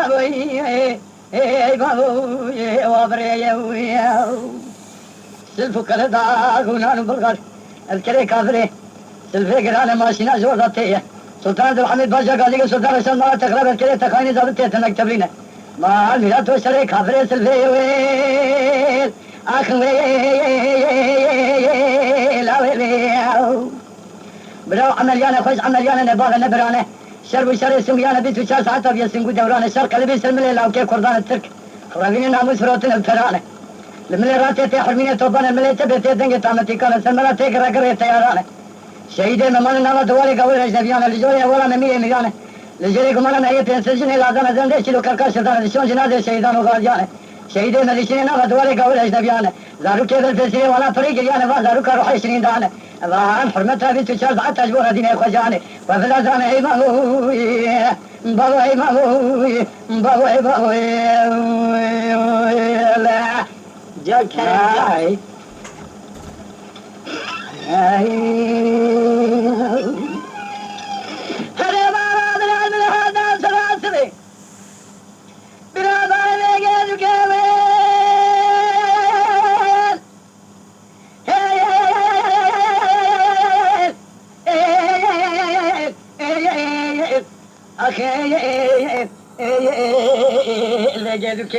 بابوي وابري سلفو كلا داغونا نبرغر الكري كافري سلفي قرانا ماشينا زور ذاتيه سلطان عبد الحميد باشا قاضي سلطان رشاد مالا تقرب الكري تخايني زادتيه تنك تبلينه ما الميلاد وشري كافري سلفي ويل اخ ويل براو عمليانا خوش عمليانا نباغ نبرانه شرب وشري سنقيانا بيت وشار ساعتا بيسنقو دورانه شرق اللي بيسلم لي لاوكي كردان الترك خرابين ناموس فروتنا الفرانه الملي راتي تي حرميني توبان الملي تبتي دنجي تامتي كان سلملا تي قرقري تيارانه شهيدي ممان نالا دوالي قوي اجنبيانه لجوري اولا ممية ميانه لجوري قمانا نهي تنسجني لازانا زنده شلو كركا شدانه شون جنازه شهيدان وغاليانه شهيدي مديشيني نالا دوالي قوي اجنبيانه زارو كيف الفسيري ولا طريق يانه وزارو كروح 20 دانه عن حرمتها بنت شرط حتى اجبرها ديني خجاني وفي الازران اي مابوي بابو اي مابوي بابو اي مابوي لا جاك هاي هذا ما راد من هذا سلاسلي برابع لقيت كامل أخي لجدك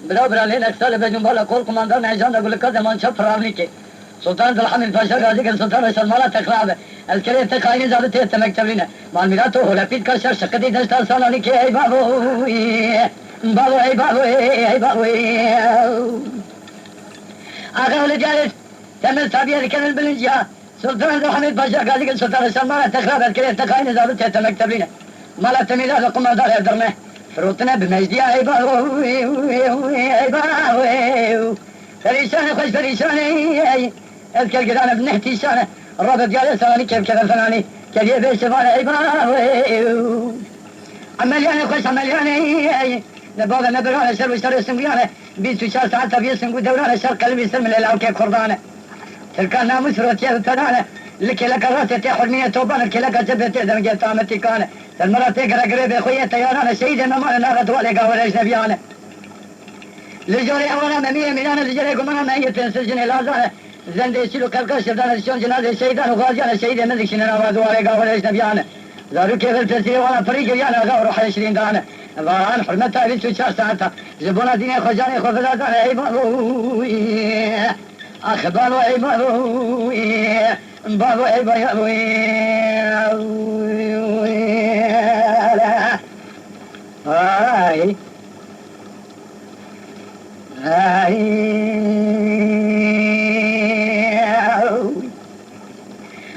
برابر لين أكثر بجنبال أقول كماندان عجان أقول لك هذا ما نشوف فرامليك سلطان عبد الحميد باشا قاضي سلطان رشاد مالا تقراب الكريم تقايني زادتي تمكتب لنا مع الميلاد هو لفيت كشر شقتي دشتا سالانيك أي بابوي بابو أي بابوي أي بابوي أقول جالس تمل سابيا لكن البلنجيا سلطان عبد الحميد باشا قاضي سلطان رشاد مالا تقراب الكريم تقايني زادتي تمكتب لنا مالا تميلاد لقمة دار درمه فروتنا بمجدي أي بابوي أي بابوي فريشانة خوش فريشانة اذكر قدانا بنحتي شانة الرابط قال سلاني كيف كذا فلاني كيف يبي شفانة اي بابوي عمليانة خوش عمليانة نبغى نبرانة شر وشر سنقيانة بيت وشار ساعتها بيسنقو دورانة شر قلبي يسلم للعو كيف كردانة تلك الناموس فروتيا فلانة لكي لك راسي تي حرمية توبان لكي لك جبتي دمجي تامتي كانة المرة تقرأ قريب اخوية تيارانا شهيدة ممان نارة والي قاول اجنبيانة لجوري اولا ممية ميلانا لجوري قمانا مهية تنسجني لازانة زندي شلو كالكا شردان شون جنازة شهيدان وغازيانا شهيدة مذك شننا وادوالي قاول اجنبيانا زارو كيف الفسيري وانا فريق يانا غاو روح 20 دانا الظاهران حرمتها بنتو شار ساعتها زبونا ديني خجاني خفلاتانا اي بابوي اخ بابو اي بابوي بابو اي بابوي هاي هاي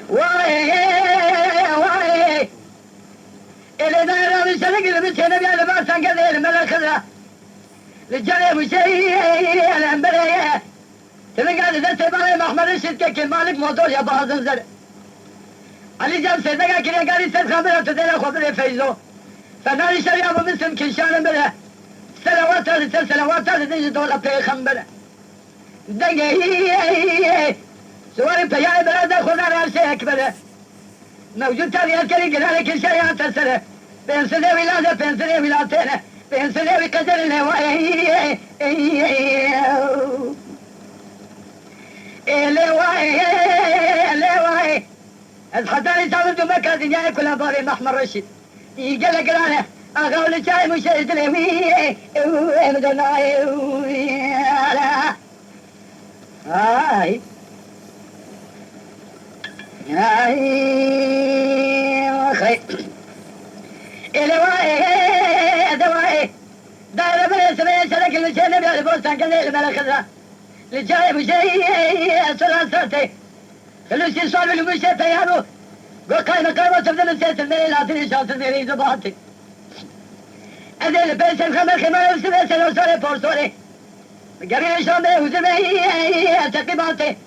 واي واي اللي دايره بالسلق اللي بتشينا بيها لباسا كذا الملك ذا للجري وشي العنبريه تلقى لي ذا سيباني محمد الشتكك المالك موتور يا بعض زر علي جاب سيدنا كده قال يستد خبره تدينا خبره فيزو فناني شريعه مسلم كنشان بله سلوات هذه سلوات هذه تيجي دولة بيخمبرة دقيقة سواري بياي بلاد خذنا راسي أكبر موجود تاني الكريم قال لك الشريعة تسره بين سنة ولادة بين سنة ولادتين بين سنة وقدر الهواي الهواي الخطاني تعمل دمكة دنياي كلها باري محمر رشيد يقول لك أنا أقول شاي مش يدلوي مدناي هاي هاي أخي الواي دواي دار من سبيل سلك المشي نبي البوستان كذا الملك ذا لجاي مشي ثلاثتي خلوسي صار المشي تيارو قل قايمة قايمة تبدأ نسيت الميلي لا تري شاط الميلي زباطي أدل بيس الخمر خمار وسبيس الوصولي بورسولي قبيل شامي وزبي تقيباتي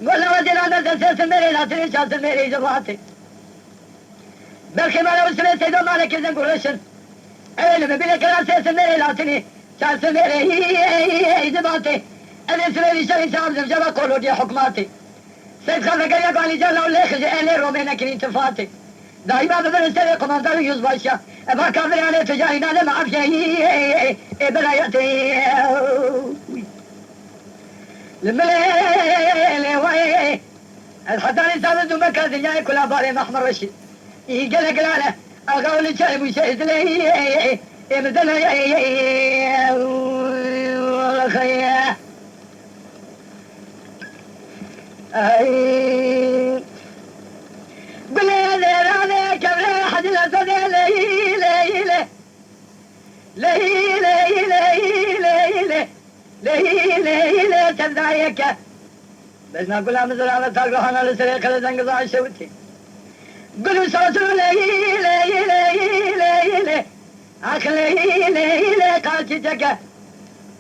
قل لو أدل أنا تنسيت الميلي لا تري شاط الميلي زباطي بالخمار وسبيس يدو مالك إذن قرشن أدل ببيلك لا تنسيت الميلي لا تري شاط الميلي زباطي أدل سبيلي شري شعب زمجبا قولوا دي حكماتي سيد خلق يقع لي جالة واللي خجي أهلي رومينا كرين تفاتي daima بدن سر قماندان yüzbaşı. Bakabilir yani tecahine de mafyayı belayeti. المليل وي الحضاري ثابت ومكة دنيا كلها باري محمر رشيد يقلق لاله اقول شايب وشاهد لي يبدل والله خيا بليل رانا كبر حد لا صدى ليله ليله تدعيك بس نقول عم زرعة تاقوحنا لسريع خلال زنقضاء الشوتي قلوا صوتوا ليله أخ ليله قاتتك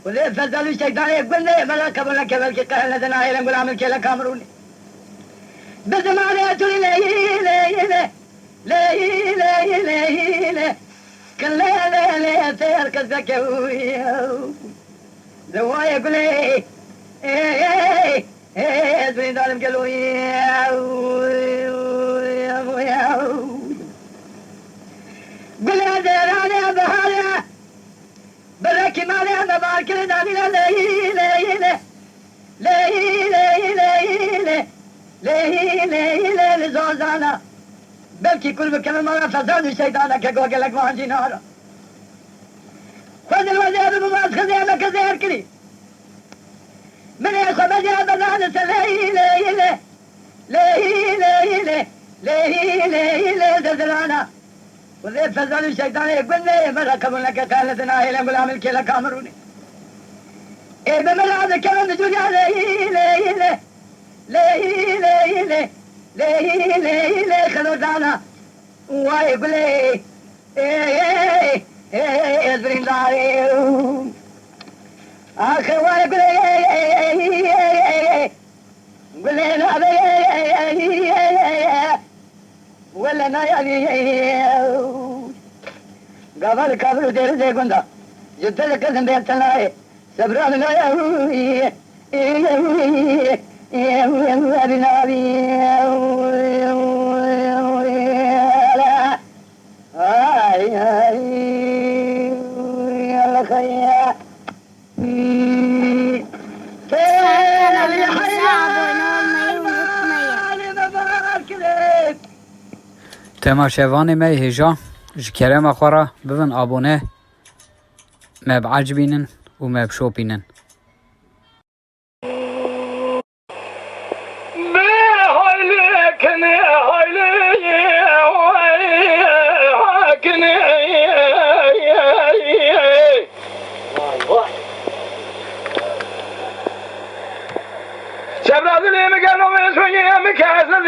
وذي فزلوا الشيطان يقول لي ملا كبر لك بلك قهل لدنا عيلا نقول عمل كيلا كامروني بس ما رأيتوا ليله كل ليله تركز ذكوي زوايا يقول ايه ادري ظالم قالوا قل يا ديراني يا بهاري بركي مالي انا باركل داني ليله لزوزانا بلكي كل بكم مرة فزاد الشيطان كقوق لك ما عندي نارا خذ الوزير بماس خزيمة كزير كلي من يصب جاء بنانس ليله زلزلانا وذي فزاد الشيطان يقول لي مركب لك قالتنا هي لم العمل كلا كامروني ايه بمراد كمان نجوجا ليله خلودانا ويقول لي ايه ازبرين داري اخر ويقول لي قول لي ولا نايا قبل كابل دير زي قندا جد لك زن بيتنا سبران نايا تماشاوان ما هجا جكرم اخورا ببن ابونه ما بعجبينن وما بشوبينن شباب اللي مكانهم يسوي مكاسب